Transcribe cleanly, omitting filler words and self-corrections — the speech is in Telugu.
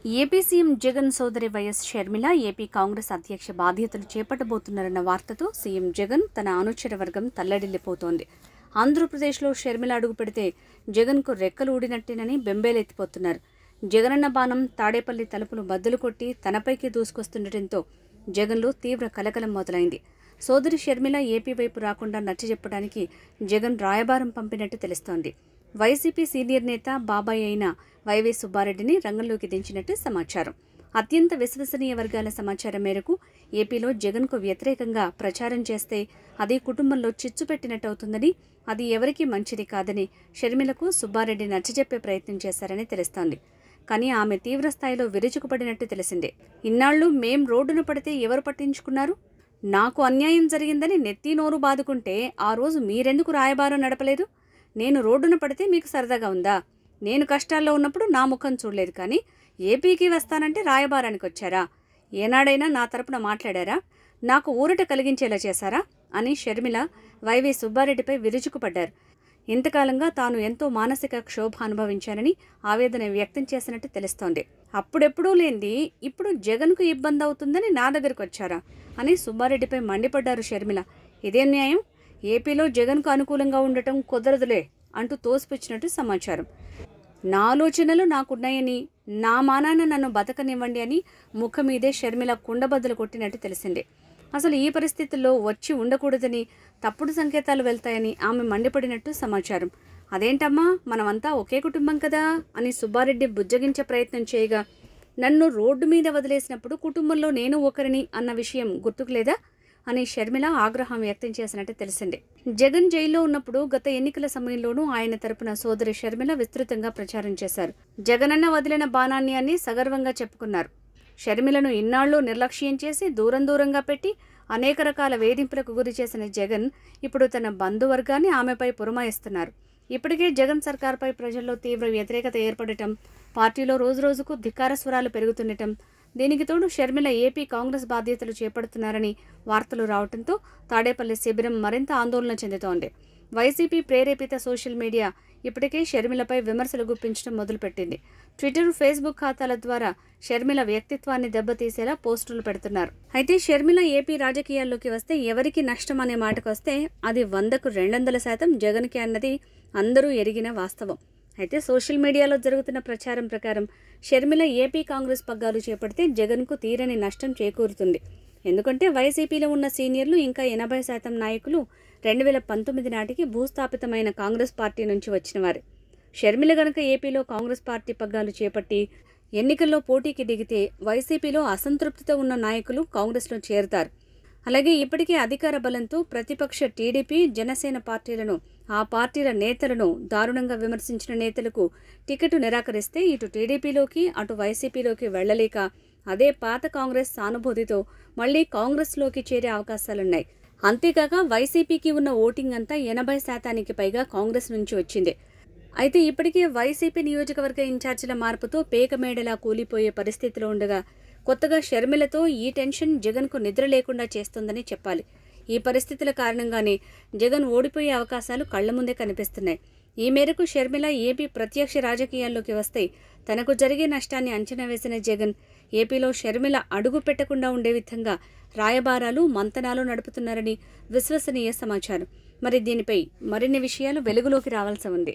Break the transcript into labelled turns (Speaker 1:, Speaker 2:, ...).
Speaker 1: ఏపీ సీఎం జగన్ సోదరి వైఎస్ షర్మిల ఏపీ కాంగ్రెస్ అధ్యక్ష బాధ్యతలు చేపట్టబోతున్నారన్న వార్తతో సీఎం జగన్ తన అనుచర వర్గం తల్లడిల్లిపోతోంది. ఆంధ్రప్రదేశ్లో షర్మిల అడుగు పెడితే జగన్కు రెక్కలు ఊడినట్టేనని బెంబేలెత్తిపోతున్నారు. జగనన్న బాణం తాడేపల్లి తలుపులు బద్దలు కొట్టి తనపైకి దూసుకొస్తుండటంతో జగన్లో తీవ్ర కలకలం మొదలైంది. సోదరి షర్మిల ఏపీ వైపు రాకుండా నచ్చజెప్పడానికి జగన్ రాయబారం పంపినట్టు తెలుస్తోంది. వైసీపీ సీనియర్ నేత బాబాయ్ అయిన వైవీ సుబ్బారెడ్డిని రంగంలోకి దించినట్టు సమాచారం. అత్యంత విశ్వసనీయ వర్గాల సమాచారం మేరకు ఏపీలో జగన్కు వ్యతిరేకంగా ప్రచారం చేస్తే అది కుటుంబంలో చిచ్చు పెట్టినట్టవుతుందని, అది ఎవరికీ మంచిది కాదని షర్మిలకు సుబ్బారెడ్డి నచ్చజెప్పే ప్రయత్నం చేశారని తెలుస్తోంది. కానీ ఆమె తీవ్రస్థాయిలో విరుచుకుపడినట్టు తెలిసిందే. ఇన్నాళ్లు మేం రోడ్డున పడితే ఎవరు పట్టించుకున్నారు? నాకు అన్యాయం జరిగిందని నెత్తి నోరు బాదుకుంటే ఆ రోజు మీరెందుకు రాయబారం నడపలేదు? నేను రోడ్డున పడితే మీకు సరదాగా ఉందా? నేను కష్టాల్లో ఉన్నప్పుడు నా ముఖం చూడలేదు, కానీ ఏపీకి వస్తానంటే రాయబారానికి వచ్చారా? ఏనాడైనా నా తరపున మాట్లాడారా? నాకు ఊరట కలిగించేలా చేశారా? అని షర్మిల వైవీ సుబ్బారెడ్డిపై విరుచుకుపడ్డారు. ఇంతకాలంగా తాను ఎంతో మానసిక క్షోభ అనుభవించానని ఆవేదన వ్యక్తం చేసినట్టు తెలుస్తోంది. అప్పుడెప్పుడూ లేనిది ఇప్పుడు జగన్కు ఇబ్బంది అవుతుందని నా దగ్గరకు వచ్చారా అని సుబ్బారెడ్డిపై మండిపడ్డారు షర్మిల. ఇదేం న్యాయం? ఏపీలో జగన్కు అనుకూలంగా ఉండటం కుదరదులే అంటూ తోసిపుచ్చినట్టు సమాచారం. నా ఆలోచనలు నాకున్నాయని, నా మానాన నన్ను బతకనివ్వండి అని ముఖం మీదే షర్మిల కుండబద్దలు కొట్టినట్టు తెలిసిందే. అసలు ఈ పరిస్థితుల్లో వచ్చి ఉండకూడదని, తప్పుడు సంకేతాలు వెళ్తాయని ఆమె మండిపడినట్టు సమాచారం. అదేంటమ్మా, మనమంతా ఒకే కుటుంబం కదా అని సుబ్బారెడ్డి బుజ్జగించే ప్రయత్నం చేయగా, నన్ను రోడ్డు మీద వదిలేసినప్పుడు కుటుంబంలో నేను ఒకరిని అన్న విషయం గుర్తుకు లేదా అని షర్మిల ఆగ్రహం వ్యక్తం చేసినట్టు తెలిసిందే. జగన్ జైల్లో ఉన్నప్పుడు గత ఎన్నికల సమయంలోనూ ఆయన తరపున సోదరి షర్మిల విస్తృతంగా ప్రచారం చేశారు. జగనన్న వదిలిన బాణాన్ని అని సగర్వంగా చెప్పుకున్నారు. షర్మిలను ఇన్నాళ్లు నిర్లక్ష్యం చేసి దూరంగా పెట్టి అనేక రకాల వేధింపులకు గురి చేసిన జగన్ ఇప్పుడు తన బంధువర్గాన్ని ఆమెపై పురమాయిస్తున్నారు. ఇప్పటికే జగన్ సర్కార్పై ప్రజల్లో తీవ్ర వ్యతిరేకత ఏర్పడటం, పార్టీలో రోజురోజుకు ధిక్కార స్వరాలు పెరుగుతుండటం, దీనికి తోడు షర్మిల ఏపీ కాంగ్రెస్ బాధ్యతలు చేపడుతున్నారని వార్తలు రావడంతో తాడేపల్లి శిబిరం మరింత ఆందోళన చెందుతోంది. వైసీపీ ప్రేరేపిత సోషల్ మీడియా ఇప్పటికే షర్మిలపై విమర్శలు గుప్పించడం మొదలుపెట్టింది. ట్విట్టర్, ఫేస్బుక్ ఖాతాల ద్వారా షర్మిల వ్యక్తిత్వాన్ని దెబ్బతీసేలా పోస్టులు పెడుతున్నారు. అయితే షర్మిల ఏపీ రాజకీయాల్లోకి వస్తే ఎవరికి నష్టం అనే మాటకొస్తే అది 100కు 200% జగన్కి అన్నది అందరూ ఎరిగిన వాస్తవం. అయితే సోషల్ మీడియాలో జరుగుతున్న ప్రచారం ప్రకారం షర్మిల ఏపీ కాంగ్రెస్ పగ్గాలు చేపడితే జగన్కు తీరని నష్టం చేకూరుతుంది. ఎందుకంటే వైసీపీలో ఉన్న సీనియర్లు ఇంకా 80% నాయకులు 2019 నాటికి భూస్థాపితమైన కాంగ్రెస్ పార్టీ నుంచి వచ్చినవారే. షర్మిల గనక ఏపీలో కాంగ్రెస్ పార్టీ పగ్గాలు చేపట్టి ఎన్నికల్లో పోటీకి దిగితే వైసీపీలో అసంతృప్తితో ఉన్న నాయకులు కాంగ్రెస్లో చేరుతారు. అలాగే ఇప్పటికే అధికార బలంతో ప్రతిపక్ష టీడీపీ, జనసేన పార్టీలను, ఆ పార్టీల నేతలను దారుణంగా విమర్శించిన నేతలకు టికెట్ నిరాకరిస్తే ఇటు టీడీపీలోకి అటు వైసీపీలోకి వెళ్లలేక అదే పాత కాంగ్రెస్ సానుభూతితో మళ్లీ కాంగ్రెస్లోకి చేరే అవకాశాలున్నాయి. అంతేకాక వైసీపీకి ఉన్న ఓటింగ్ అంతా 80%కి పైగా కాంగ్రెస్ నుంచి వచ్చింది. అయితే ఇప్పటికే వైసీపీ నియోజకవర్గ ఇన్ఛార్జీల మార్పుతో పేకమేడలా కూలిపోయే పరిస్థితిలో ఉండగా కొత్తగా షర్మిలతో ఈ టెన్షన్ జగన్కు నిద్ర లేకుండా చేస్తోందని చెప్పాలి. ఈ పరిస్థితుల కారణంగానే జగన్ ఓడిపోయే అవకాశాలు కళ్ల ముందే కనిపిస్తున్నాయి. ఈ మేరకు షర్మిల ఏపీ ప్రత్యక్ష రాజకీయాల్లోకి వస్తే తనకు జరిగే నష్టాన్ని అంచనా వేసిన జగన్ ఏపీలో షర్మిల అడుగు పెట్టకుండా ఉండే విధంగా రాయబారాలు, మంతనాలు నడుపుతున్నారని విశ్వసనీయ సమాచారం. మరి దీనిపై మరిన్ని విషయాలు వెలుగులోకి రావాల్సి ఉంది.